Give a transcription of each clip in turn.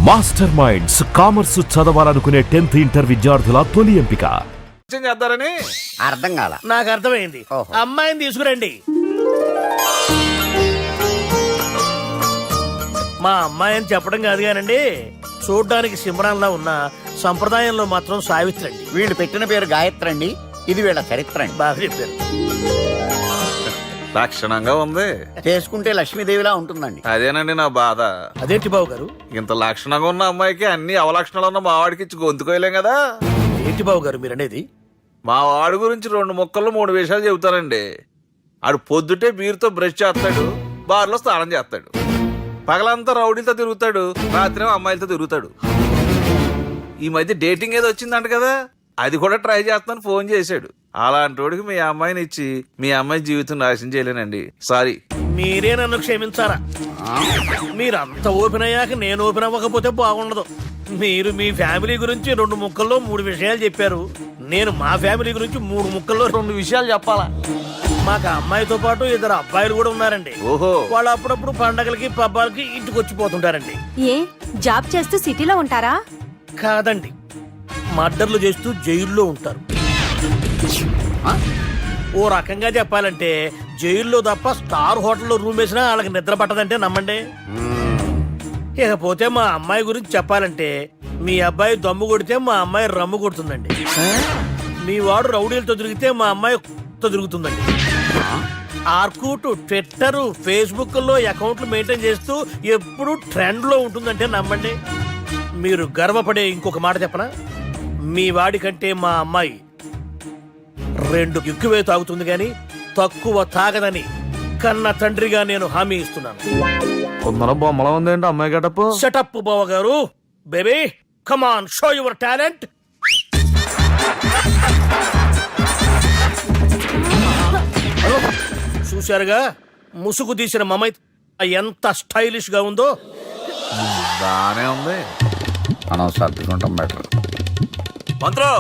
Master minds commerce చదవాలనుకునే 10th inter విద్యార్థుల తొలి ఎంపిక. చేద్దారని అర్థం కాల. నాకు అర్థమైంది. అమ్మాయిని తీసుకురండి. మా అమ్మాయి అని చెప్పడం కాదు కానండి, చూడ్డానికి సింహరాన్లా ఉన్న సంప్రదాయంలో మాత్రం సావిత్రండి. వీళ్ళు పెట్టిన పేరు గాయత్రి అండి, ఇది వీళ్ళ చరిత్ర అండి. బాగా చెప్పారు. లక్షణంగా ఉంది. చేసుకుంటే లక్ష్మీదేవిలా ఉంటుందండి. అదేనండి నా బాధ. అదేంటి బాబు గారు? ఇంత లక్షణంగా ఉన్న అమ్మాయికి అన్ని అవలక్షణాలు ఉన్న మా వాడికి ఇచ్చి గొంతుకోయలేం కదా. ఏంటి బాబు గారు మీరు అనేది? మా వాడి గురించి 2 ముక్కల్లో 3 విషయాలు చెబుతానండి. ఆడు పొద్దుటే బీరుతో బ్రష్ చేస్తాడు, బార్లో స్నానం చేస్తాడు, పగలంతా రౌడీలతో తిరుగుతాడు, రాత్రి అమ్మాయిలతో తిరుగుతాడు. ఈ మధ్య డేటింగ్ ఏదో వచ్చిందంట కదా, అది కూడా ట్రై చేస్తాను ఫోన్ చేశాడు. అలాంటి వాడికి మీ అమ్మాయిని ఇచ్చి మీ అమ్మాయి జీవితం నాశనం చేయలేనండి. సారీ. మీరే నన్ను క్షమించారా? మీరంత ఓపెన్ అయ్యాక నేను ఓపెన్ అవ్వకపోతే బాగుండదు. మీరు మీ ఫ్యామిలీ గురించి 2 ముక్కల్లో 3 విషయాలు చెప్పారు. నేను మా ఫ్యామిలీ గురించి 3 ముక్కల్లో 2 విషయాలు చెప్పాలా? మాకు అమ్మాయితో పాటు 2 అబ్బాయిలు కూడా ఉన్నారండి. ఓహో. వాళ్ళు అప్పుడప్పుడు పండగలకి పబ్బాలకి ఇంటికి వచ్చిపోతుంటారండి. ఏ జాబ్ చేస్తూ సిటీలో ఉంటారా? కాదండి, మర్డర్లు చేస్తూ జైల్లో ఉంటారు. ఓ రకంగా చెప్పాలంటే జైల్లో తప్ప స్టార్ హోటల్లో రూమ్ వేసినా వాళ్ళకి నిద్ర పట్టదంటే నమ్మండి. ఇకపోతే మా అమ్మాయి గురించి చెప్పాలంటే మీ అబ్బాయి దమ్ము కొడితే మా అమ్మాయి రమ్ము కొడుతుందండి. మీ వాడు రౌడీలతో తిరిగితే మా అమ్మాయి తిరుగుతుందండి. ఆర్కూట్, ట్విట్టర్, ఫేస్బుక్ లో అకౌంట్లు మెయింటైన్ చేస్తూ ఎప్పుడు ట్రెండ్ లో ఉంటుందంటే నమ్మండి. మీరు గర్వపడే ఇంకొక మాట చెప్పనా? మీ వాడి కంటే మా అమ్మాయి 2 ఎక్కువే తాగుతుంది గాని తక్కువ తాగదని కన్న తండ్రిగా నేను హామీ ఇస్తున్నాను. కొందరు బొమ్మలా ఉందేంటి అమ్మాయి గడప. షటప్ బావ గారు. Baby come on, show your talent. చూశారుగా ముసుగు తీసిన మమై ఎంత స్టైలిష్ గా ఉందో. బానే ఉంది. మనం సర్దుకుంటాం బెటర్. మంత్రో,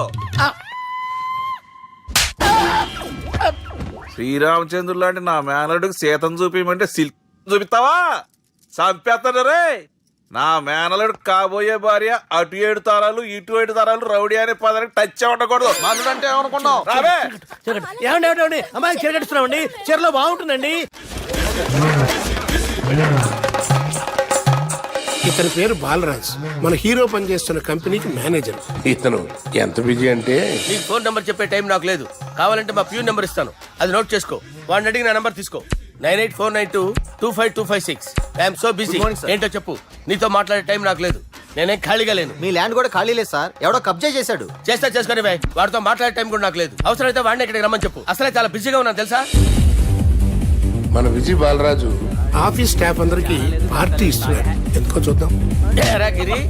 శ్రీరామచంద్రుడు లాంటి నా మేనలుడికి సీతను చూపించమంటే సిల్క్ చూపిస్తావా? చంపేస్తాడు రే. నా మేనలుడు కాబోయే భార్య అటు 7 తరాలు ఇటు 7 తరాలు రౌడీ అనే పదానికి టచ్ ఉండకూడదు. మనుడు అంటే ఏమనుకున్నావు? రావే. ఏమండి అమ్మాయి చీరగట్టుస్తున్నామండి, చీరలో బాగుంటుందండి. ఇతని పేరు బాలరాజ్, మన హీరో పనిచేస్తున్న కంపెనీకి మేనేజర్. ఇతను ఎంత బిజీ అంటే నీకు ఫోన్ నంబర్ చెప్పే టైం నాకు లేదు. కావాలంటే మా ప్యూన్ నెంబర్ ఇస్తాను, అది నోట్ చేసుకో. వాడిని అడిగి నా నంబర్ తీసుకో. 9849225256. I'm so busy. ఏంటో చెప్పు. నీతో మాట్లాడే టైం నాకు లేదు, నేనేం ఖాళీగా లేను. మీ ల్యాండ్ కూడా ఖాళీ లేదు సార్, ఎవడో కబ్జా చేశాడు. చేస్తా చేసుకుని బాయ్, వాడితో మాట్లాడే టైం కూడా నాకు లేదు. అవసరమైతే వాడిని ఇక్కడికి రమ్మని చెప్పు. అసలే చాలా బిజీగా ఉన్నాను తెలుసా. మన విజయ్ బాలరాజు ఆఫీస్ స్టాఫ్ అందరికి పార్టీ ఇస్తున్నాడు, ఎందుకో చూద్దాం. ఏరా గిరి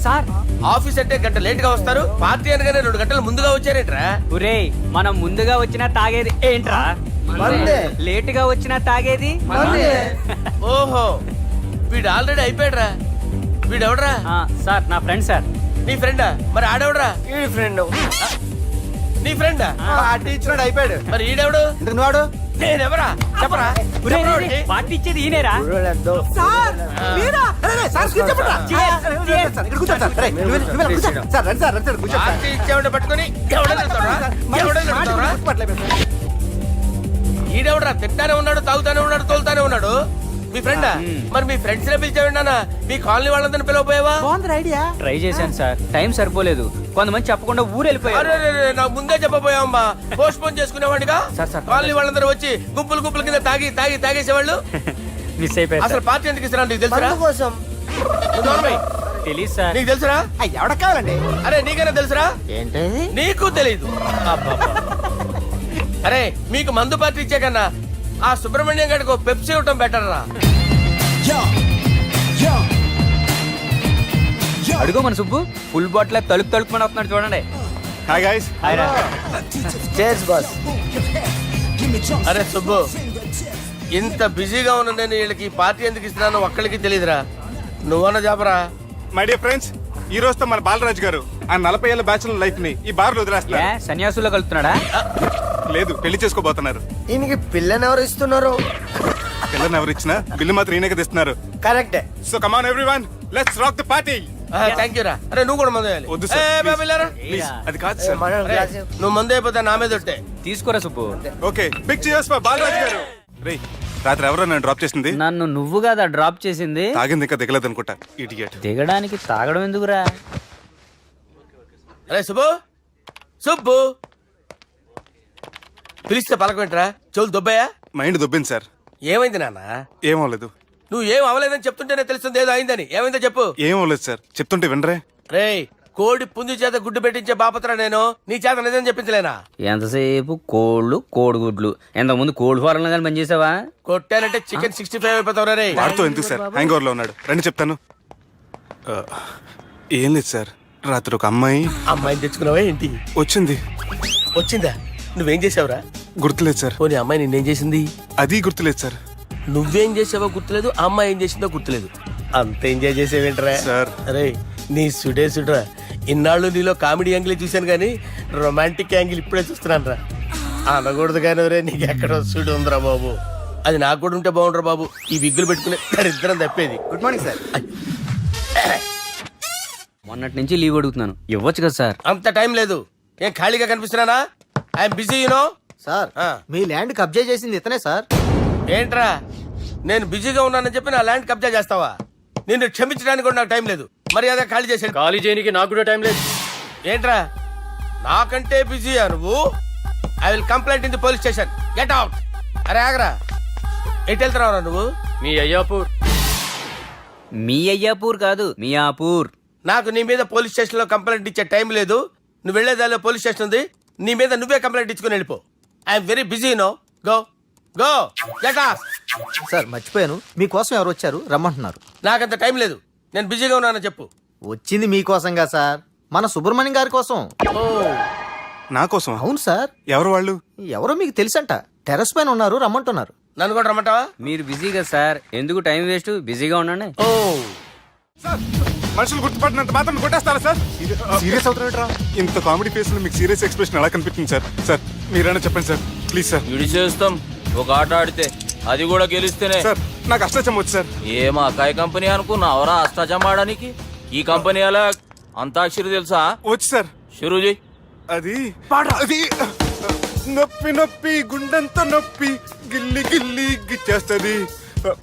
సార్, ఆఫీస్ అంటే గంట లేట్ గా వస్తారు, పార్టీ అనగానే 2 గంటలు ముందుగా వచ్చారేంట్రా? ఒరే, మనం ముందుగా వచ్చినా తాగేది ఏంట్రా? లేట్ గా వచ్చినా తాగేది. ఓహో, వీడు ఆల్రెడీ అయిపోయాడురా. వీడెవడరా? సార్, నా ఫ్రెండ్ సార్. నీ ఫ్రెండా? మరి ఆడెవడరా? ఈ ఫ్రెండ్. నీ ఫ్రెండా? పార్టీ ఇచ్చినాడు, అయిపోయాడు. మరి ఈడెవడు? ఇంతకు నువ్వాడు? నేనెవరా చెప్పరా? పార్టీ ఇచ్చేది ఈయనేరా? పార్టీ ఇచ్చేవాడిని పట్టుకొని ఎవడని వెళ్తావురా? ఎవడని వెళ్తావురా? ఈడెవడరా? తింటానే ఉన్నాడు, తాగుతానే ఉన్నాడు, తోలుతానే ఉన్నాడు. మీ ఫ్రెండా? మరి మీ ఫ్రెండ్స్ నే పిలిచేవాడినా? మీ కాలనీ వాళ్ళందరినీ పిలవపోయావా? ట్రై చేశాను సార్, టైం సరిపోలేదు. కొంతమంది చెప్పకుండా ఊరు వెళ్ళిపోయారు. నాకు ముందే చెప్పబోయావమ్మా, పోస్ట్ పోన్ చేసుకునేవాడిగా. సార్, కాలనీ వాళ్ళందరూ వచ్చి గుంపుల కింద తాగేసేవాళ్ళు. మిస్ అయిపోయారు. అసలు పార్టీ ఎందుకు ఇస్తున్నా నీకు తెలుసురా? తెలీదు సార్. నీకు తెలుసురా? ఎవడ కావాలండి? అరే నీకైనా తెలుసురా? ఏంటి నీకు తెలీదు. అరే మీకు మందు పార్టీ ఇచ్చే కన్నా ఆ సుబ్రహ్మణ్యం గారికి పెప్సీ ఇవ్వటం బెటర్ రా. అడుగు మన సుబ్బు, ఫుల్ బాటిల్ తలుపుమని వస్తున్నాడు చూడండి. Hi guys. హాయ్ రా. Chairs boss. అరే సుబ్బు, ఇంత బిజీగా ఉన్న నేను వీళ్ళకి పార్టీ ఎందుకు ఇస్తున్నాను ఒక్కడికి తెలియదురా. నువ్వన్న చెప్పరా. మై డియర్ ఫ్రెండ్స్, ఈ రోజుతో మన బాలరాజ్ గారు ఆ 40 ఏళ్ల బ్యాచులర్ లైఫ్ ని ఈ బార్ లో వదిలేస్తున్నారు. సన్యాసుల్లో కలుపుతున్నాడా? లేదు, పెళ్లి చేసుకోబోతున్నారు. ఈయనకి పిల్లని ఎవరు ఇస్తున్నారు? పిల్లని ఎవరు ఇచ్చినా బిల్లు మాత్రం ఈయనకి ఇస్తున్నారు. కరెక్టే. So come on everyone, let's rock the party. Thank you రా. అరే నువ్వు కూడా మందు వేయాలి. వద్దు సార్, ఏ, please. బాబు, వెళ్ళారా? ప్లీజ్ అది కాదు సార్. అరే, నువ్వు మందు అయిపోతే నా మీద ఒట్టే. తీసుకోరా Subbu. Okay big cheers for Balaraj గారు. రేయ్ రాత్రి ఎవరో నన్ను డ్రాప్ చేసింది? నన్ను నువ్వు కదా డ్రాప్ చేసింది. తాగింది ఇంకా దిగలేదు అనుకుంటా. ఇడియట్. దిగడానికి తాగడం ఎందుకురా? అరే సుబ్బు, సుబ్బు పిలిస్తే పలకమేంట్రా? చెవులు దొబ్బాయా? Mind దొబ్బింది sir. ఏమైంది నాన్న? ఏమవలేదు. నువ్వు ఏం అవ్వలేదని చెప్తుంటేనే తెలుస్తుంది ఏదో అయిందని. ఏమైందో చెప్పు. ఏమవలేదు సార్, చెప్తుంటే వినరే. రేయ్ కోడి పుంజు చేత గుడ్డు పెట్టించే బాపత్ర నేను. నీ చేత నిజం చెప్పించలేనా? ఎంతసేపు కోళ్ళు కోడిగుడ్లు. ఎంతకుముందు కోడి ఫారంలో కానీ పనిచేసావా? కొట్టానంటే చికెన్ 65 అయిపోతావు రే. వాడుతూ ఎందుకు సార్, హ్యాంగ్ ఓవర్ లో ఉన్నాడు. రండి చెప్తాను. ఏం లేదు సార్, రాత్రి ఒక అమ్మాయిని తెచ్చుకున్నావా ఏంటి? వచ్చింది. వచ్చిందా? నువ్వేం చేసావురా? గుర్తులేదు సార్. పోనీ అమ్మాయి నిన్నేం చేసింది? అది గుర్తులేదు సార్. నువ్వేం చేసావో గుర్తులేదు, ఆ అమ్మాయి ఏం చేసిందో గుర్తులేదు. అంత ఎంజాయ్ చేసేవేంట్రా సార్? అరే నీ సుడే సుడ్రా. ఇన్నాళ్ళు నీలో కామెడీ యాంగిల్ చూశాను కానీ రొమాంటిక్ యాంగిల్ ఇప్పుడే చూస్తున్నాను రా. అనకూడదు కానీ రే, నీకు ఎక్కడో సుడి ఉందిరా బాబు. అది నాకు కూడా ఉంటే బాగుండ్రా బాబు. ఈ విగ్గులు పెట్టుకునే ఇద్దరం తప్పేది. Good morning sir. మొన్నటి నుంచి లీవ్ అడుగుతున్నాను, ఇవ్వచ్చు కదా సార్? అంత టైం లేదు. ఏం ఖాళీగా కనిపిస్తున్నానా? I'm busy you know. సార్ మీ ల్యాండ్ కబ్జా చేసింది ఇతనే సార్. ఏంట్రా నేను బిజీగా ఉన్నానని చెప్పి నా ల్యాండ్ కబ్జా చేస్తావా? నిన్ను క్షమించడానికి కూడా నాకు టైం లేదు. మరి అదే ఖాళీ చేసాడు. ఖాళీ చేయడానికి నాకు కూడా టైం లేదు. ఏంట్రా నాకంటే బిజీయా నువ్వు? I will complaint in the police station. Get out. అరే ఆగరా, ఎటు వెళ్తున్నావురా నువ్వు? మీ అయ్యాపూర్. మీ అయ్యాపూర్ కాదు, మియాపూర్. నాకు నీ మీద పోలీస్ స్టేషన్ లో కంప్లైంట్ ఇచ్చే టైం లేదు. నువ్వు వెళ్లేదాలో పోలీస్ స్టేషన్ ఉంది. నీ మీద నువ్వే కంప్లైంట్ ఇచ్చుకుని వెళ్ళిపో. I'm very busy no. Go go get out. Sir మర్చిపోయాను, మీకోసం ఎవరు వచ్చారు రమ్మంటున్నారు. నాకంత టైం లేదు, నేను బిజీగా ఉన్నానని చెప్పు. వచ్చింది మీకోసంగా సార్, మన సుబ్రహ్మణ్యం గారి కోసం. ఓ నా కోసం? అవును సార్. ఎవరు వాళ్ళు? ఎవరో మీకు తెలుసంట, టెర్రస్ పైన ఉన్నారు, రమ్మంటున్నారు. నన్ను కూడా రమ్మంటావా? మీరు బిజీ కదా సార్, ఎందుకు టైం వేస్ట్? బిజీగా ఉండండి. ఓ సార్ మనుషులు గుర్తుపట్టినంత మాత్రం కొట్టేస్తారా సార్? సీరియస్ అవుతారా? ఇంత కామెడీ ఫేస్ లో మీకు సీరియస్ ఎక్స్ప్రెషన్ ఎలా కనిపిస్తుంది సార్? సార్ మీరైనా చెప్పండి సార్, ప్లీజ్ సార్. విడి చేస్తాం ఒక ఆట ఆడితే, అది కూడా గెలిస్తేనే. సార్ నాకు అష్టాచం వచ్చు సార్. ఏం అకాయ కంపెనీ అనుకున్నావరా అష్టాచం ఆడడానికి? ఈ కంపెనీ అలా అంతాక్షరి తెలుసా? వచ్చు సార్. షురూ చేయి. అది అది నొప్పి నొప్పి గుండెంత నొప్పి గిల్లి గిల్లి గిచ్చేస్తది,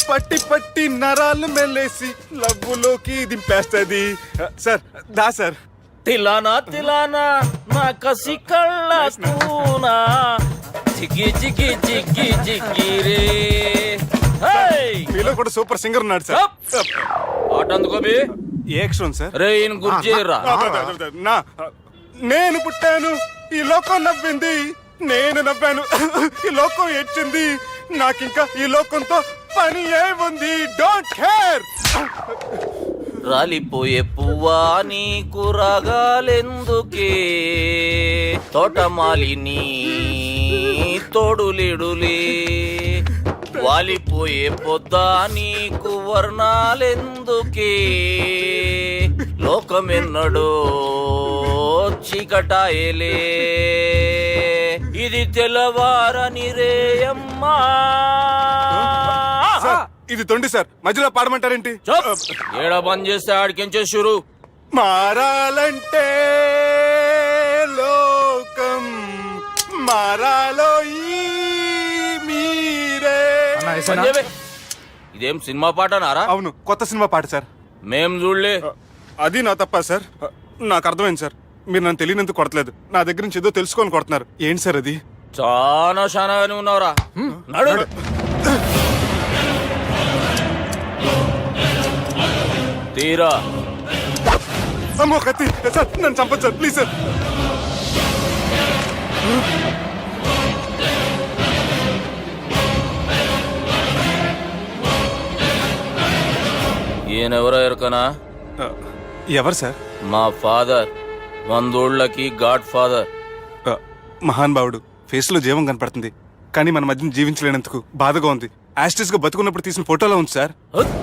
పట్టి పట్టి నరాలు మెల్లేసి లవ్వులోకి దింపేస్తది. సార్ దా సార్. తిలానా తిలానా నా కసి కళ్ళ కూనా చిక్కి చిక్కి చిక్కి చిక్కి రే. మీలో కూడా సూపర్ సింగర్ ఉన్నాడు సార్. ఆట అందుకోబి. ఏ అక్షరం సార్? రే ఈయన గుర్తు చేయరా. నా నేను పుట్టాను, ఈ లోకం నవ్వింది, నేను నవ్వాను, ఈ లోకం ఏడ్చింది, నాకింకా ఈ లోకంతో పని ఏముంది? Don't care. రాలిపోయే పువ్వా నీకు రాగాలెందుకే, తోటమాలిని తోడులిడులే, వాలిపోయే పొద్దా నీకు వర్ణాలెందుకే, లోకమెన్నడో చీకటాయలే, ఇది తెల్లవారని రేయమ్మా. ఇది తొండి సార్, మధ్యలో పాడమంటారేంటి? ఏడా బంద్ చేస్తే ఆడికించే షురు. మారాలంటే లోకం మారాలో ఈ మీరే. ఇదేం సినిమా పాట నారా? అవును, కొత్త సినిమా పాట సార్. మేం చూడలే. అది నా తప్ప సార్. నాకు అర్థమైంది సార్, మీరు నన్ను తెలియనందుకు కొడతలేదు, నా దగ్గర నుంచి ఏదో తెలుసుకొని కొడుతున్నారు. ఏంటి సార్ అది? చాలా శానాగానే ఉన్నావురా. నడు. తీరా. అమ్మో కత్తి సార్, నన్ను చంపదు సార్, ప్లీజ్ సార్. ఈయనెవరో ఎరకనా? ఎవరు సార్? మా ఫాదర్, 100 గాడ్ ఫాదర్. మహాన్ భావుడు, ఫేస్ లో జీవం కనపడుతుంది, కానీ మన మధ్యన జీవించలేనందుకు బాధగా ఉంది. యాస్టిస్ గా బతుకున్నప్పుడు తీసిన ఫోటోలో ఉంది సార్.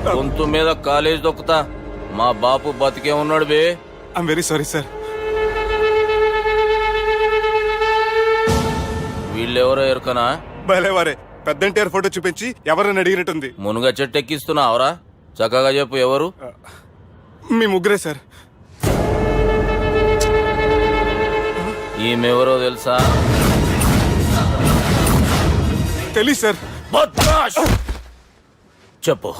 గొంతు మీద కాలేజ్ దొక్కుతా. మా బాపు బతికే ఉన్నాడు బే. I'm very sorry sir. వీళ్ళెవరో ఎరకనా? భలేవారే, పెద్ద ఎన్టీఆర్ ఫోటో చూపించి ఎవరని అడిగినట్టుంది. మునుగ చెట్టెక్కిస్తున్నావురా? చక్కగా చెప్పు ఎవరు? మీ ముగ్గురే సార్. ఈమెవరో తెలుసా? తెలీదు సార్. బద్మాష్! చెప్పు.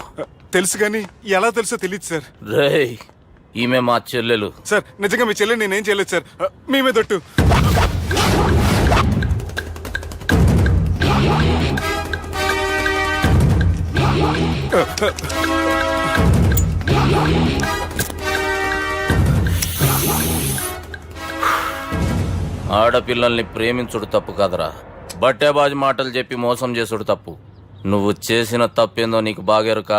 తెలుసు కానీ ఎలా తెలుసో తెలియదు సార్. రేయ్, ఈమె మా చెల్లెలు. సార్ నిజంగా మీ చెల్లెని నేనేం చేయలేదు సార్. మీ మీద ఒట్టు. ఆడపిల్లల్ని ప్రేమించుడు తప్పు కాదురా, బట్టేబాజు మాటలు చెప్పి మోసం చేసుడు తప్పు. నువ్వు చేసిన తప్పేందో నీకు బాగెరుక.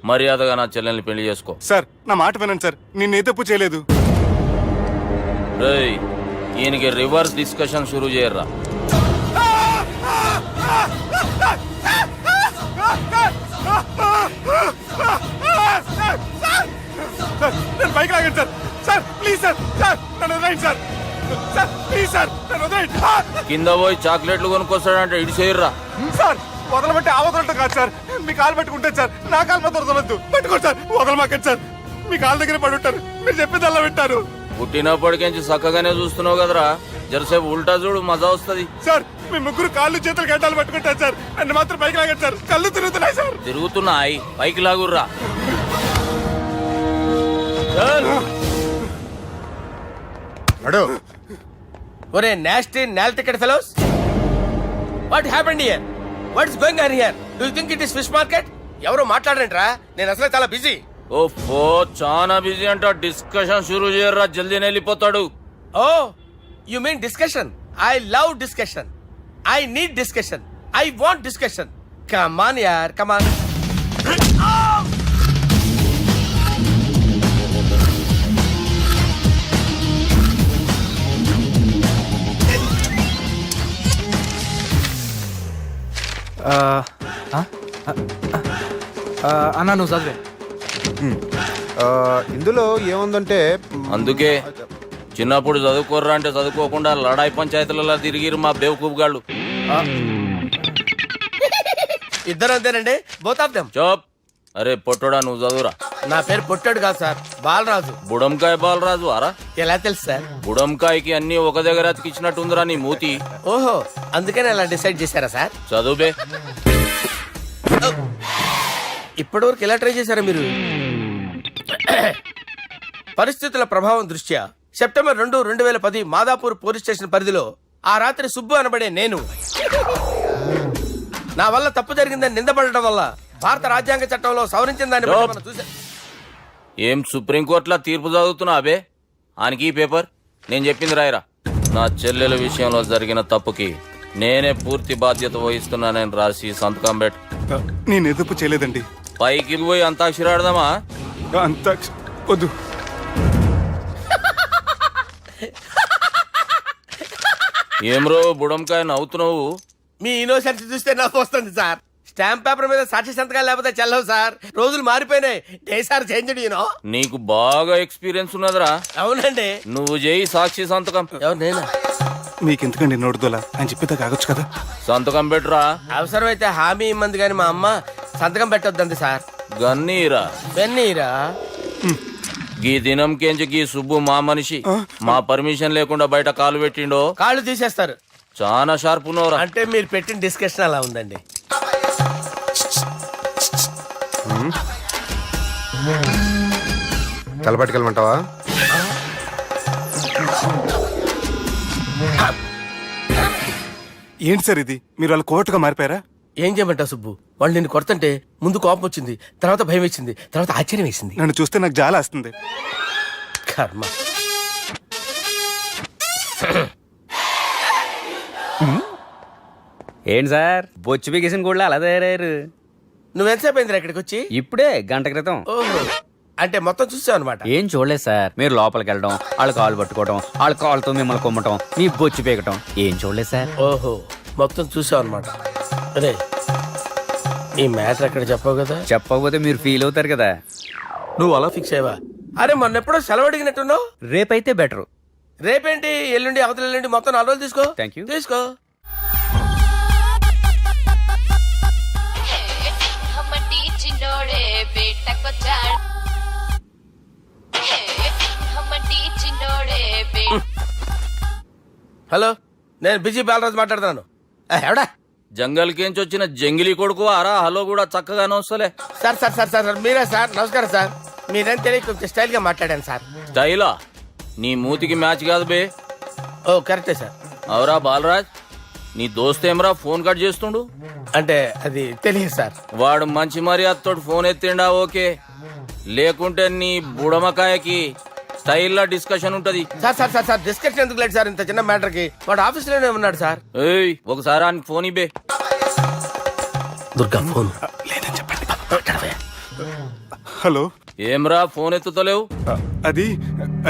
మర్యాదగా నా చెల్లెల్ని పెళ్లి చేసుకో. సార్ నా మాట వినండి సార్, నేను ఏ తప్పు చేయలేదు. రేయ్, ఈయనకి రివర్స్ డిస్కషన్ షురూ చేయర్రా. సార్ నేను బైక్ లాగండి sir. Sir please sir. Sir నన్ను వదిలేయండి సార్. సార్ ప్లీజ్ సార్ నన్ను వదిలేయండి. కింద పోయి చాక్లెట్లు కొనుక్కొస్తాడంటే ఇటు చేయర్రా. సార్ వదలబట్టి ఆ వదలటం కాదు సార్. మీ కాలు పట్టుకుంటే సార్, నా కాలు మాత్రం వదలొద్దు. పట్టుకోండి సార్, వదలమాకండి సార్. మీ కాలు దగ్గర పడి ఉంటారు, మీరు చెప్పేది అలా వింటారు. పుట్టినప్పటికేంచి చక్కగానే చూస్తున్నావు కదరా, జరసేపు ఉల్టా చూడు, మజా వస్తుంది. సార్ మీ ముగ్గురు కాళ్ళు చేతులు గడ్డాలు పట్టుకుంటారు సార్. నన్ను మాత్రం పైకి లాగండి సార్, కళ్ళు తిరుగుతున్నాయి సార్. తిరుగుతున్నాయి, పైకి లాగుర్రా. ఒరే నాస్టీ నాల్ ticket fellows, what happened here? What is going on here? Do you think it is fish market? ఎవరు మాట్లాడండిరా, నేను అసలే చాలా బిజీ. ఓఫో, చాలా బిజీ అంట. డిస్కషన్ షురూ చేయర్రా, జల్దీ వెళ్ళిపోతాడు. Oh you mean discussion? I love discussion. I need discussion. I want discussion. Come on యార్, కమ్ ఆన్. అన్నా నువ్వు చదివే. ఇందులో ఏముందంటే అందుకే చిన్నప్పుడు చదువుకోర్రా అంటే చదువుకోకుండా లడాయి పంచాయతీలలో తిరిగిరు మా బేవకూపు గాళ్ళు. ఇద్దరు అంతేనండి, బోత్ ఆఫ్ దెమ్. చోప్. అరే పొట్టోడా, నువ్వు చదువురా. నా పేరు పొట్టాడు కాదు సార్, బాలరాజు. బుడంకాయ బాలరాజు అరా? ఎలా తెలుసు సార్? బుడంకాయకి అన్ని ఒక దగ్గర అతికిచ్చినట్టుందిరా నీ మూతి. ఓహో, అందుకని అలా డిసైడ్ చేశారా సార్? చదువుబే. ఇప్పటి వరకు ఎలా ట్రై చేశారా మీరు? పరిస్థితుల ప్రభావం దృష్ట్యా సెప్టెంబర్ 2, 2010 మాదాపూర్ పోలీస్ స్టేషన్ పరిధిలో ఆ రాత్రి సుబ్బు అనబడే నేను నా వల్ల తప్పు జరిగిందని నిందపడటం వల్ల భారత రాజ్యాంగ చట్టంలో సవరించిన దాన్ని బట్టి మనం చూసా. ఏం సుప్రీంకోర్టులో తీర్పు చదువుతున్నా అబే? ఆనికి ఈ పేపర్ నేను చెప్పింది రాయరా. నా చెల్లెల విషయంలో జరిగిన తప్పుకి నేనే పూర్తి బాధ్యత వహిస్తున్నానని రాసి సంతకం పెట్టు. నేను ఏ తప్పు చేయలేదండి. పైకి పోయి అంతాక్షరి ఆడదామా? అంత వద్దు. ఏమ్రో బుడంకాయ నవ్వుతున్నావు? మీ ఇన్నోసెన్స్ చూస్తే నవ్వు వస్తుంది సార్. స్టాంప్ పేపర్ మీద సాక్షి సంతకాలు లేకపోతే చెల్లవు సార్. రోజులు మారిపోయినాయి. Day sir change you know. నీకు బాగా ఎక్స్పీరియన్స్ ఉన్నదిరా. అవునండి. నువ్వు చేయి సాక్షి సంతకం. ఎవరు నేనా? మీకు ఎందుకండి నోడుదోలా అని చెప్పేదా కాగొచ్చు కదా. సంతకం పెట్టురా. అవసరమైతే హామీ ఇమ్మంది కానీ మా అమ్మ సంతకం పెట్టొద్దండి సార్. గన్నీరా వెన్నీరా. గీ దినంకేంచి గీ సుబ్బు మా మనిషి. మా పర్మిషన్ లేకుండా బయట కాలు పెట్టిండో కాళ్ళు తీసేస్తారు. చాలా షార్ప్ ఉన్నవరా. అంటే మీరు పెట్టిన డిస్కషన్ అలా ఉందండి. తలపట్టుకెళ్ళమంటావా? ఏంటి సార్ ఇది, మీరు వాళ్ళ కోర్టుగా మారిపోయారా? ఏం చేయమంటావు సుబ్బు? వాళ్ళు నిన్ను కొడుతుంటే ముందు కోపం వచ్చింది, తర్వాత భయం వేసింది, తర్వాత ఆశ్చర్యం వేసింది. నన్ను చూస్తే నాకు జాలి వస్తుంది. కర్మ. ఏంటి సార్ బొచ్చు బిగేసిన కూడా అలా తయారయ్యారు? నువ్వెంతసేపు అయిందిరా ఇక్కడికి వచ్చి? ఇప్పుడే గంట క్రితం. ఓహో, అంటే మొత్తం చూసావు అనమాట. ఏం చూడలేదు సార్. మీరు లోపలికి వెళ్ళడం, వాళ్ళ కాలు పట్టుకోవడం, వాళ్ళ కాళ్ళతో మిమ్మల్ని కొమ్మటం, మీ బొచ్చు పీకటం ఏం చూడలేదు సార్. ఓహో, మొత్తం చూసావు అనమాట. అరే ఈ మ్యాటర్ అక్కడ చెప్పావు కదా. చెప్పకపోతే మీరు ఫీల్ అవుతారు కదా. నువ్వు అలా ఫిక్స్ అయ్యవా? అరే మొన్న ఎప్పుడో సెలవు అడిగినట్టున్నావు. రేపైతే బెటరు. రేపేంటి, ఎల్లుండి, అవతల ఎల్లుండి, మొత్తం 4 రోజులు తీసుకో. Thank you. తీసుకో. హలో, నేను బిజీ బాలరాజు మాట్లాడుతున్నాను. ఎవడా? జంగల్కేంచి వచ్చిన జంగిలీ కొడుకు ఆరా హలో కూడా చక్కగానే వస్తలే. సార్ సార్ సార్ సార్ మీరే సార్? నమస్కారం సార్. మీరేం తెలియక కొంచెం స్టైల్ గా మాట్లాడాను సార్. స్టైలా? నీ మూతికి మ్యాచ్ కాదు బే. ఓ కరెక్టే సార్. అవరా బాలరాజ్, నీ దోస్త్ ఏమరా ఫోన్ కట్ చేస్తుండు? అంటే అది తెలియదు సార్. వాడు మంచి మర్యాదతో ఫోన్ ఎత్తిండా ఓకే, లేకుంటే నీ బుడమకాయకి స్టైల్లో డిస్కషన్ ఉంటది. Sir sir sir sir discussion ఎందుకు లేదు సార్? ఇంత చిన్న మ్యాటర్ కి వాడు ఆఫీస్ లోనే ఉన్నాడు సార్. ఏయ్ ఒకసారి ఆయనకి ఫోన్ ఇబ్బే. దుర్గా ఫోన్. హలో, ఏమ్రా ఫోన్ ఎత్తుతలేవు? అది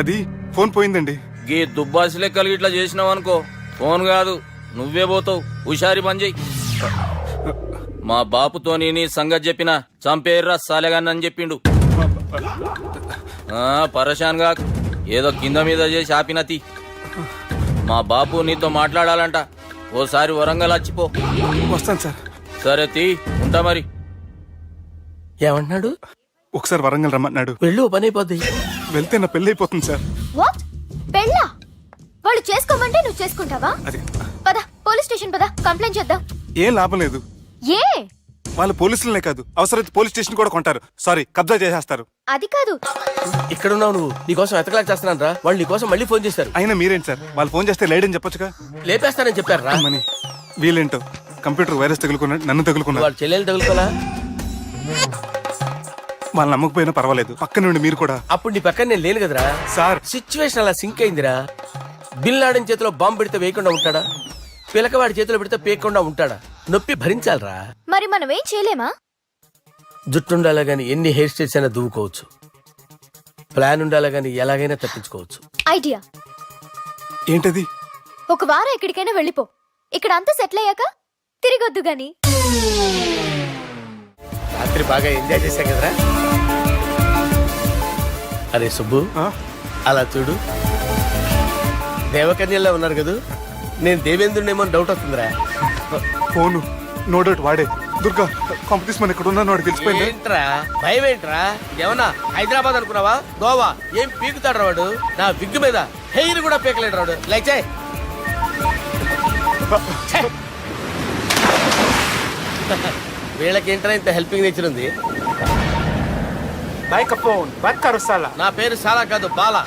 అది ఫోన్ పోయిందండి. గీ దుబ్బాసి లెక్కలు ఇట్లా చేసినావు అనుకో, ఫోన్ కాదు నువ్వే పోతావు. హుషారి పని చెయ్యి. మా బాపుతో నీ సంగతి చెప్పిన చంపేర్రా సాలెగాన్ని అని చెప్పిండు. పరేషాన్ గా ఏదో కింద మీద చేసి ఆపినతి. మా బాపు నీతో మాట్లాడాలంట, ఓసారి వరంగల్ వచ్చిపో. వస్తాను సార్. సరే తీ, ఉంటా మరి. ఏమంటున్నాడు? ఒకసారి వరంగల్ రమ్మన్నాడు. వెళ్ళు, పని అయిపోద్ది. వెళ్తే నా పెళ్లి అయిపోతుంది సార్. వాట్? పెళ్ళా? వాళ్ళు చేసుకోమంటే నువ్వు చేసుకుంటావా? అది పద పోలీస్ స్టేషన్ పద, కంప్లైంట్ చేద్దాం. ఏం లాభం లేదు. ఏ? వాళ్ళు పోలీసులనే కాదు, అవసరమైతే పోలీస్ స్టేషన్ కూడా కొంటారు. సారీ, కబ్జా చేసేస్తారు. అది కాదు. ఇక్కడ ఉన్నావు నువ్వు, నీకోసం ఎతకలేక చేస్తున్నాను రా. వాళ్ళు నీకోసం మళ్ళీ ఫోన్ చేశారు. అయినా మీరేంటి సార్, వాళ్ళు ఫోన్ చేస్తే లేడని చెప్పొచ్చుగా. లేపేస్తానని చెప్పారు రా. మని వీళ్ళేంటో కంప్యూటర్ వైరస్ తగులుకున్నాడు, నన్ను తగులుకున్నాడు. వాళ్ళ చెల్లెలు తగులుకోలా? వాళ్ళు నమ్మకపోయినా పర్వాలేదు, పక్క నుండి మీరు కూడా. అప్పుడు నీ పక్కన నేను లేను కదరా సార్. సిచ్యువేషన్ అలా సింక్ అయిందిరా. బిల్ లాడన్ చేతిలో బాంబు పెడితే వేయకుండా ఉంటాడా? పిలకవాడి చేతిలో పెడితే పేయకుండా ఉంటాడా? నొప్పి భరించాలరా. మరి మనం ఏం చేయలేమా? జుట్టు ఉండాలా గాని ఎన్ని హెయిర్ స్టైల్స్ అయినా దువ్వుకోవచ్చు. ప్లాన్ ఉండాలా గాని ఎలాగైనా తప్పించుకోవచ్చు. ఐడియా ఏంటది? ఒక వారం ఎక్కడికైనా వెళ్ళిపో. ఇక్కడ అంతా సెటిల్ అయ్యాక తిరిగొద్దు గాని. రాత్రి బాగా ఎంజాయ్ చేశాం కదరా. అరే సుబ్బు, అలా చూడు, దేవకన్యల్లో ఉన్నారు కదా. నేను దేవేంద్రునేమో డౌట్ వస్తుందిరా. ఫోను నో డౌట్ వాడే. దుర్గా కాంపిటీషన్ మన ఇక్కడ ఉన్నాను, వాడు తెలిసిపోయింది. ఏంట్రా భయం? ఏంట్రా ఏమన్నా హైదరాబాద్ అనుకున్నావా? గోవా ఏం పీకుతాడు వాడు? నా విగ్గు మీద హెయిర్ కూడా పీకలేడు వాడు. లైక్ వీళ్ళకేంట్రా ఇంత హెల్పింగ్ నేచర్ ఉంది? నా పేరు సాలా కాదు, బాలా.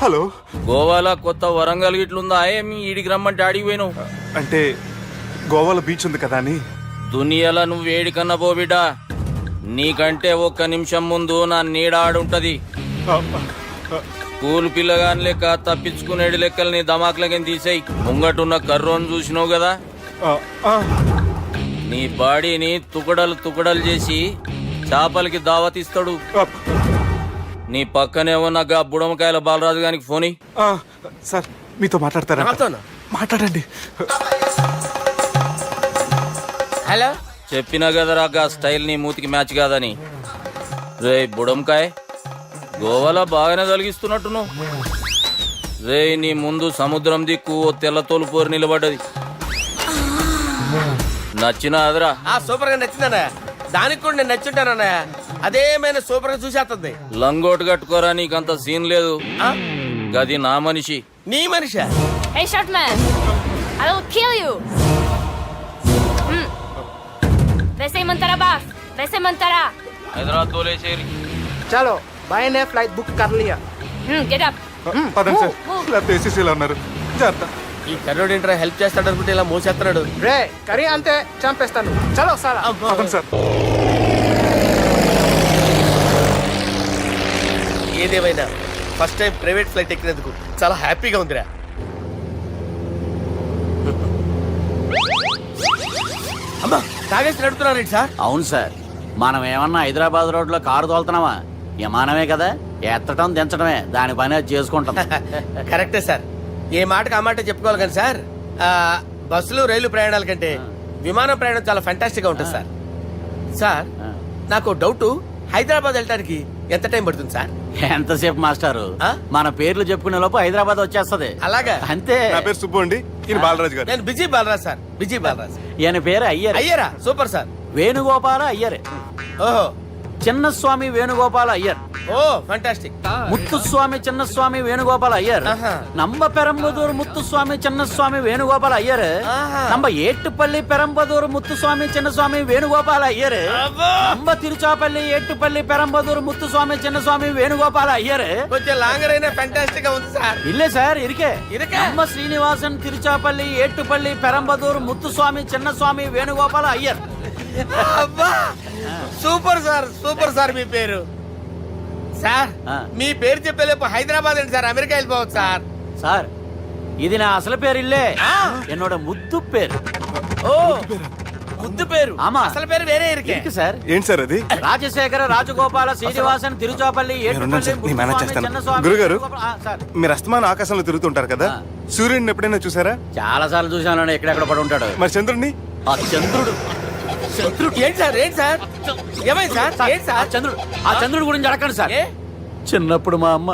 హలో, గోవాలో కొత్త వరంగల్ గిట్లుందా? ఏమి ఈడికి రమ్మంటే ఆడికి పోయినావు? అంటే గోవాలో బీచ్ ఉంది కదా అని. దునియాలో నువ్వు వేడికన్నా పో బిడ్డ. నీకంటే ఒక్క నిమిషం ముందు నా నీడ ఆడుంటది. స్కూల్ పిల్లగాని లెక్క తప్పించుకునేడు లెక్కలు నీ దమాకులకి తీసేయి. ముంగటున్న కర్రోని చూసినావు కదా, నీ బాడీని తుకడలు తుకడలు చేసి చేపలకి దావతిస్తాడు. నీ పక్కనే ఉన్న గా బుడమకాయల బాలరాజు గారికి ఫోన్ ఇయ్యి. సార్ మీతో మాట్లాడతారా? నాతోనా? మాట్లాడండి. హలో, చెప్పినా కదరా గా స్టైల్ నీ మూతికి మ్యాచ్ కాదని. రే బుడంకాయ్, గోవాలో బాగానే తొలగిస్తున్నట్టు నువ్వు. రే నీ ముందు సముద్రం దిక్కు ఓ తెల్ల తోలుపోరు నిలబడ్డది. నచ్చిన అదరా? సూపర్ గా నచ్చిందన్నా. దానికి కూడా నేను నచ్చుంటానన్నా. అదేమైనా సూపర్ గా చూసేస్తుంది. లంగోటు కట్టుకోరా, నీకంత సీన్ లేదు. గది నా మనిషి. నీ Manisha? Hey short man, I will kill you. वैसे ही मंतरा बास, वैसे मंतरा. హైదరాబాద్ తోలేసేరి. చలో బాయ్ నే ఫ్లైట్ బుక్ కర్ లియా. Get up. పదండి సార్, లేకపోతే ఏసీసీలో ఉన్నారు. జాగ్రత్త. ఈ కర్రోడు ఏంట్రా హెల్ప్ చేస్తాడు అనుకుంటే ఇలా మోసేస్తున్నాడు. రే కరీ అంతే చంపేస్తాను. చలో సాలా. పదండి సార్. ఏదేమైనా ఫస్ట్ టైం ప్రైవేట్ ఫ్లైట్ ఎక్కినందుకు చాలా హ్యాపీగా ఉందిరా. అమ్మా తాగేసి నడుపుతున్నారేంటి సార్? అవును సార్, మనం ఏమన్నా హైదరాబాద్ రోడ్లో కారు తోలుతున్నామా? విమానమే కదా, ఎత్తటం దించడమే దాని పని అది చేసుకుంటాం. కరెక్టే సార్. ఏ మాటకు ఆ మాట చెప్పుకోవాలి కానీ సార్, బస్సులు రైలు ప్రయాణాల కంటే విమానం ప్రయాణం చాలా ఫెంటాస్టిక్ గా ఉంటుంది సార్. సార్ నాకు డౌట్, హైదరాబాద్ వెళ్ళడానికి ఎంత టైం పడుతుంది సార్? ఎంతసేపు మాస్టారు, మన పేర్లు చెప్పుకునే లోపు హైదరాబాద్ వచ్చేస్తది. అలాగా? అంతే. నా పేరు సుబ్బు అండి, ఈయన బాలరాజు గారు. నేను busy Balaraj sir. Busy Balaraj. ఈయన పేరు అయ్యర్. అయ్యరా? Super sir. వేణుగోపాల అయ్యరే. ఓహో, చిన్నస్వామి వేణుగోపాల అయ్యర్, ఓ ఫంటాస్టిక్. ముత్తుస్వామి చిన్నస్వామి వేణుగోపాల అయ్యర్, నంబ పెరంబదూరు ముత్తుస్వామి చిన్నస్వామి వేణుగోపాల అయ్యర్, నంబ ఏట్టుపల్లి పెరంబదూరు ముత్తుస్వామి చిన్నస్వామి వేణుగోపాల అయ్యర్, నంబ తిరుచాపల్లి ఏట్టుపల్లి పెరంబదూరు ముత్తుస్వామి చిన్నస్వామి వేణుగోపాల అయ్యర్. కొంచెం లాంగర్ అయినా ఫంటాస్టిక్ గా ఉంది సార్. ఇల్లే సార్ ఇరికే. ఇరికే? నంబ శ్రీనివాసన్ తిరుచాపల్లి ఏట్టుపల్లి పెరంబదూరు ముత్తుస్వామి చిన్నస్వామి వేణుగోపాల అయ్యర్. అబ్బా సూపర్ సార్, సూపర్ సార్. మీ పేరు సార్, మీ పేరు చెప్పేలేపు హైదరాబాద్ అండి సార్, అమెరికా వెళ్ళిపోవచ్చు సార్. సార్ ఇది నా అసలు పేరు ఇల్లే, என்னோட ముద్దు పేరు. ఓ ముద్దు పేరు. ఆమా. అసలు పేరు వేరే ఇరికే సార్. ఏంటి సార్ అది? రాజశేఖర రాజగోపాల శ్రీనివాసన్ తిరుచాపల్లి ఏట్టుపల్లి నేను మేనేజ్ చేస్తాను. చిన్నస్వామి గురుగారు, వేణుగోపాల- సార్ మీరు అస్తమానం ఆకాశంలో తిరుగుతుంటారు కదా, సూర్యుడిని ఎప్పుడైనా చూసారా? చాలా సార్లు చూసాను, ఎక్కడెక్కడ పడి ఉంటాడు. మరి చంద్రుడిని? ఆ చంద్రుడు ఏంటి సార్, ఏంటి సార్, ఏమైంది సార్, ఏంటి సార్? చంద్రుడు గురించి అడగండి సార్. చిన్నప్పుడు మా అమ్మ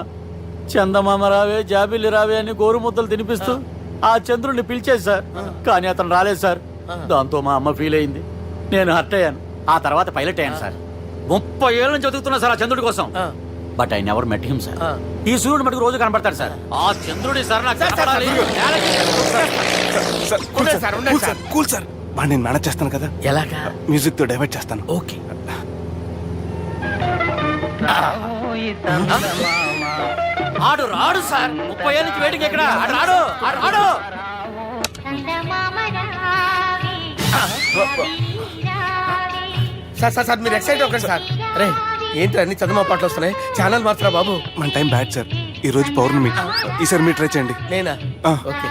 చందమామ రావే జాబిల్లి రావే అని గోరు ముద్దలు తినిపిస్తూ ఆ చంద్రుడిని పిలిచేది సార్, కానీ అతను రాలేదు సార్. దాంతో మా అమ్మ ఫీల్ అయింది, నేను హర్ట్ అయ్యాను. ఆ తర్వాత పైలట్ అయ్యాను సార్. 30 ఏళ్ళ నుంచి చదువుతున్నా సార్ ఆ చంద్రుడి కోసం. But I never met him sir. ఈ సూర్యుడు మటుకు రోజు కనబడతాడు సార్. ఆ చంద్రుడి సార్ నాకు కనపడాలి. కూల్ సార్, వాడిని నేను మేనేజ్ చేస్తాను కదా. ఎలాగా? మ్యూజిక్ తో డైవర్ట్ చేస్తాను. ఓకే. ఆడు రాడు సార్, 30 ఏళ్ళ నుంచి వేటికి ఎక్కడ ఆడు రాడు, ఆడు రాడు. సార్ సార్ సార్ మీరు ఎక్సైట్ అవ్వకండి సార్. అరే ఏంటి అన్ని చదువు పాటలు వస్తున్నాయి, ఛానల్ మార్చరా బాబు. మన టైం బ్యాడ్ సార్, ఈ రోజు పౌర్ణమి. ఈసారి మీరు ట్రై చేయండి. నేనా? ఆ. ఓకే.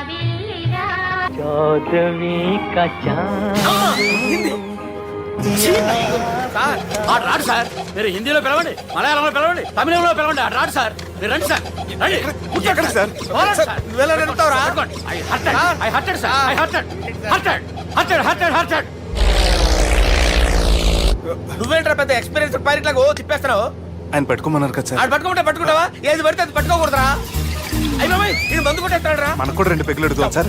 సార్ ఆడు రాడు సార్. మీరు హిందీలో పిలవండి, మలయాళంలో పిలవండి, తమిళంలో పిలవండి, ఆడు రాడు సార్. మీరు రండి సార్, రండి. ఎక్కడ సార్? పోరాడు సార్. నువ్వెలా నడుపుతావురా? I hurted, sir. I hurted. నువ్వేంట్రా పెద్ద ఎక్స్పీరియన్స్ పైరెట్ లాగా ఓ తిప్పేస్తున్నావు. ఆయన పెట్టుకోమన్నారు కదా సార్. ఆడు పట్టుకుంటే పట్టుకుంటావా? ఏది పడితే అది పట్టుకోకూడదురా. అయ్యి బాబాయ్ ఇది మందు కొట్టేస్తాడు రా. మనకు కూడా 2 పెగ్గులు ఎడుతాం సార్.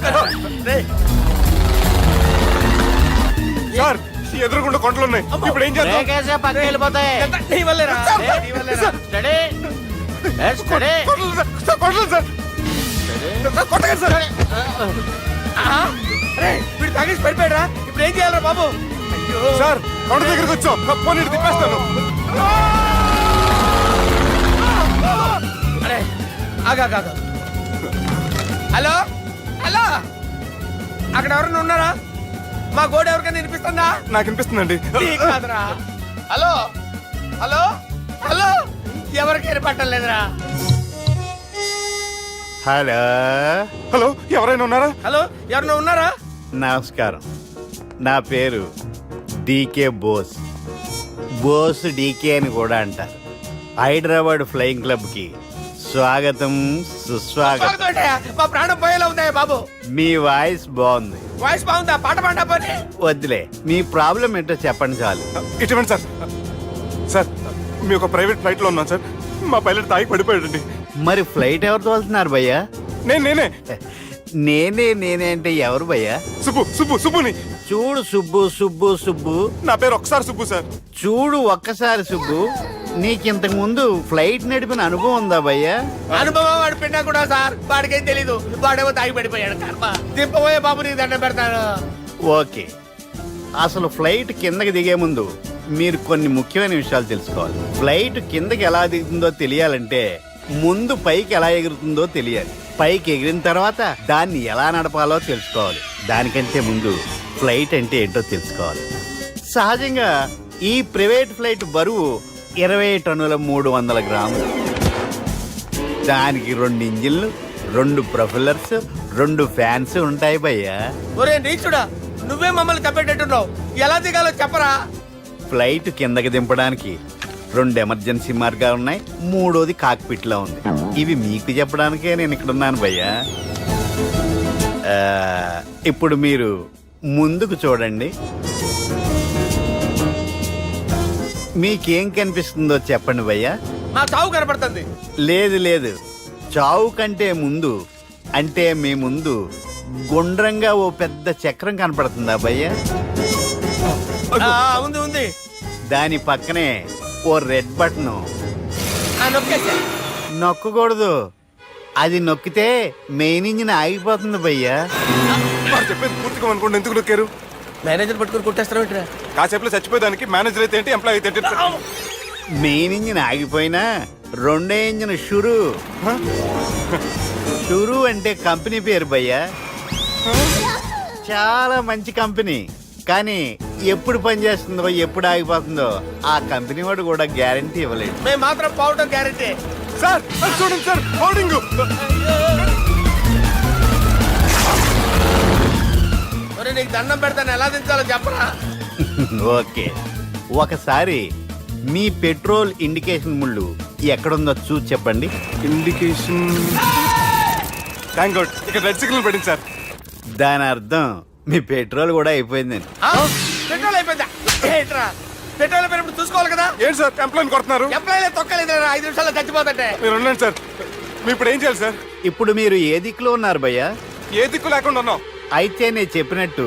సార్ ఎదురుకుండా కొండలు ఉన్నాయి, ఇప్పుడు ఏం చేద్దాం? బ్రేకేసే పక్కకి వెళ్ళిపోతాయి. నీ వల్లేరా? నీ వల్లేరా? Steady. Let's steady. కొట్టలేదు సార్. కొట్టలేదు సార్. అరే వీడు తాగేసి పడిపోయాడురా, ఇప్పుడు ఏం చేయాలరా బాబు? అయ్యో సార్ కొండ దగ్గరికి వచ్చాం, పోనీ ఇటు తిప్పేస్తాను. అరే ఆగా. హలో హలో, అక్కడ ఎవరైనా ఉన్నారా? మా గోడ ఎవరికైనా వినిపిస్తుందా? నాకు అనిపిస్తుందండి. నీకు కాదురా. హలో హలో హలో, ఎవరికి ఏర్పట్టలేదురా. హలో హలో, ఎవరైనా ఉన్నారా? హలో ఎవరైనా ఉన్నారా? నమస్కారం, నా పేరు డీకే బోస్. బోస్ డీకే అని కూడా అంటారు. హైదరాబాద్ ఫ్లయింగ్ క్లబ్కి స్వాగతం సుస్వాగతం. స్వాగతం. మా ప్రాణం పోయేలా ఉన్నాయా బాబు? మీ వాయిస్ బాగుంది. వాయిస్ బాగుందా? పాట పాడా పోనీ. వద్దులే, మీ ప్రాబ్లం ఏంటో చెప్పండి చాలు. ఇటువంటి సార్, సార్ మీ ఒక ప్రైవేట్ ఫ్లైట్ లో ఉన్నాం సార్, మా పైలట్ తాగి పడిపోయాడండి. మరి ఫ్లైట్ ఎవరితో వెళ్తున్నారు భయ్యా? నేనే నేనే అంటే ఎవరు భయ్యా? సుబ్బుని. చూడు సుబ్బు, నా పేరు ఒకసారి సుబ్బు సార్. చూడు ఒక్కసారి సుబ్బు, నీకింతకు ముందు ఫ్లైట్ నడిపిన అనుభవం ఉందా భయ్యా? అనుభవం వాడు పిన్నా కూడా సార్, వాడికేం తెలీదు. వాడేమో తాగి పడిపోయాడు. కర్మ. దింపబోయే బాబు నీకు దండం పెడతాను. ఓకే, అసలు ఫ్లైట్ కిందకి దిగే ముందు మీరు కొన్ని ముఖ్యమైన విషయాలు తెలుసుకోవాలి. ఫ్లైట్ కిందకి ఎలా దిగుతుందో తెలియాలంటే ముందు పైకి ఎలా ఎగురుతుందో తెలియాలి. పైకి ఎగిరిన తర్వాత దాన్ని ఎలా నడపాలో తెలుసుకోవాలి. దానికంటే ముందు ఫ్లైట్ అంటే ఏంటో తెలుసుకోవాలి. సహజంగా ఈ ప్రైవేట్ ఫ్లైట్ బరువు 20 టన్నుల 300 గ్రాములు. దానికి 2 ఇంజిన్లు, 2 ప్రొఫెల్లర్స్, 2 ఫ్యాన్స్ ఉంటాయి భయ్యా. ఒరే నీచుడా, నువ్వే మమ్మల్ని తప్పేటట్టున్నావు. ఎలా దిగాలో చెప్పరా? ఫ్లైట్ కిందకి దింపడానికి 2 ఎమర్జెన్సీ మార్గాలు ఉన్నాయి, 3వది కాక్పిట్ లో ఉంది. ఇవి మీకు చెప్పడానికే నేను ఇక్కడ ఉన్నాను భయ్యా. ఇప్పుడు మీరు ముందుకు చూడండి. మీకేం కనిపిస్తుందో చెప్పండి భయ్యా. మా చావు కనపడుతుంది. లేదు, చావు కంటే ముందు అంటే మీ ముందు గుండ్రంగా ఓ పెద్ద చక్రం కనపడుతుందా భయ్యా? ఉంది. దాని పక్కనే ఓ ఓ రెడ్ బటన్ నొక్కేసా. నొక్కకూడదు. అది నొక్కితే మెయిన్ ఇంజిన్ ఆగిపోతుంది భయ్యా. వాడు చెప్పేది పూర్తిగా అనుకోండి, ఎందుకు నొక్కారు? మేనేజర్ పట్టుకుని కొట్టేస్తారా ఏంట్రా? కాసేపులో చచ్చిపోయేదానికి మేనేజర్ అయితే ఏంటి, ఎంప్లాయ్ అయితే ఏంటి? మెయిన్ ఇంజిన్ ఆగిపోయినా రెండో ఇంజిన్ షురు. షురు అంటే కంపెనీ పేరు భయ్యా. చాలా మంచి కంపెనీ. కానీ ఎప్పుడు పనిచేస్తుందో ఎప్పుడు ఆగిపోతుందో ఆ కంపెనీ వాడు కూడా గ్యారంటీ ఇవ్వలేదు. మేము మాత్రం పోవటం గ్యారెంటీ. సార్ అది చూడండి సార్, హోర్డింగ్. నీకు దండం పెడతాను, ఎలా దించాలో చెప్పరా? ఓకే, ఒకసారి మీ పెట్రోల్ ఇండికేషన్ ముళ్ళు ఎక్కడుందో చూసి చెప్పండి. ఇండికేషన్. థ్యాంక్ గాడ్, ఇక్కడ రెడ్ సిగ్నల్ పడింది సార్. దాని అర్థం మీ పెట్రోల్ కూడా అయిపోయిందండి. పెట్రోల్ అయిపోయిందా? ఏంట్రా పెట్రోల్ అయిపోయినప్పుడు చూసుకోవాలి కదా. ఏంటి సార్ ఎంప్లాయ్ కొడుతున్నారు? ఎంప్లాయీలే తొక్కలేదు, 5 నిమిషాల్లో చచ్చిపోతుంటే. మీరు ఉండండి సార్, మీరు ఇప్పుడు ఏం చేయాలి సార్? ఇప్పుడు మీరు ఏ దిక్కులో ఉన్నారు భయ్యా? ఏ దిక్కు లేకుండా ఉన్నాం. అయితే నేను చెప్పినట్టు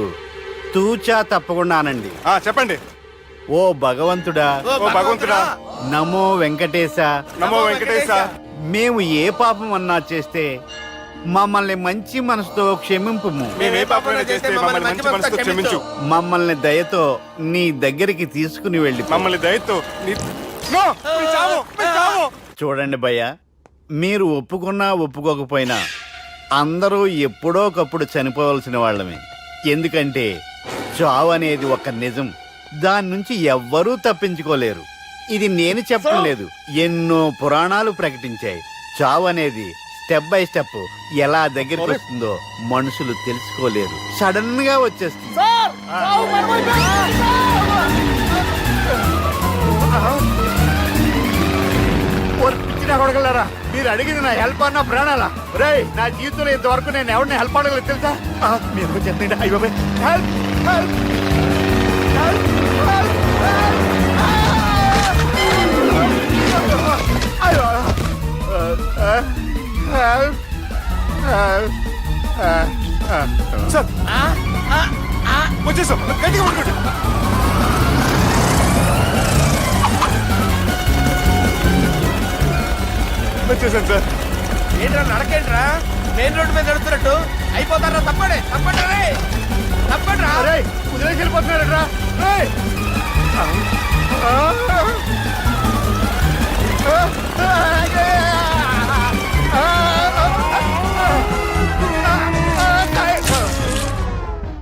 తూచా తప్పకుండా అనండి. చెప్పండి. ఓ భగవంతుడా, ఓ భగవంతుడా, నమో వెంకటేశ, నమో వెంకటేశ. మేము ఏ పాపం అన్నా చేస్తే మమ్మల్ని మంచి మనసుతో క్షమింపుము. మేము ఏ పాపమైనా చేస్తే మమ్మల్ని మంచి మనసుతో క్షమించు. మమ్మల్ని దయతో నీ దగ్గరికి తీసుకుని వెళ్ళి మమ్మల్ని దయతో నో, మేము చావు, మేము చావు. చూడండి భయ్య, మీరు ఒప్పుకున్నా ఒప్పుకోకపోయినా అందరూ ఎప్పుడో ఒకప్పుడు చనిపోవలసిన వాళ్ళమే. ఎందుకంటే చావు అనేది ఒక నిజం, దాని నుంచి ఎవ్వరూ తప్పించుకోలేరు. ఇది నేను చెప్పడం లేదు, ఎన్నో పురాణాలు ప్రకటించాయి. చావు అనేది స్టెప్ బై స్టెప్ ఎలా దగ్గరికి వస్తుందో మనుషులు తెలుసుకోలేరు, సడన్ గా వచ్చేస్తుంది. కొడగలరా, మీరు అడిగింది నా హెల్ప్ అన్న ప్రాణాలా? రే, నా జీవితంలో ఇంతవరకు నేను ఎవరిని హెల్ప్ అడగలేదు తెలుసా? మీరు చెప్పండి. అయ్యో హెల్ప్, హెల్ప్, హెల్ప్, అయ్యో సార్ వచ్చేసాం, గట్టిగా పట్టుకోండి. వచ్చేసాను సార్. ఏంట్రా నడకేంట్రా? మెయిన్ రోడ్డు మీద నడుస్తున్నట్టు అయిపోతారా? తప్పండి, తప్పండి రే, తప్పండి రా. కుదిరేసి వెళ్ళిపోతున్నారా? ఆ